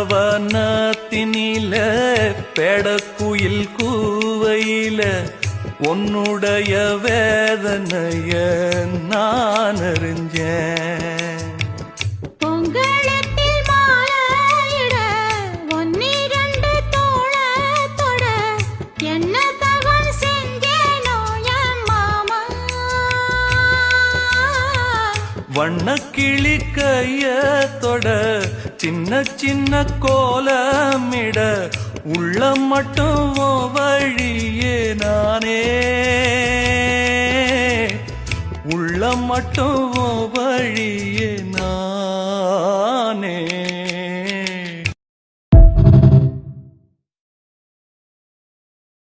நந்தவனத்தினில பெடக்குயில் கூவையில உன்னுடைய வேதனைய நான் அறிஞ்சேன். பொங்கலத்தில் மாலையிட ஒன்னிரண்டு தோளத்தொட என்ன தவம் செஞ்சேனோ என் மாமா. வண்ணக்கிளி கையத்தொட சின்ன சின்ன கோலமிட உள்ள மட்டும் வழியே நானே உள்ள மட்டும் வழியே நானே.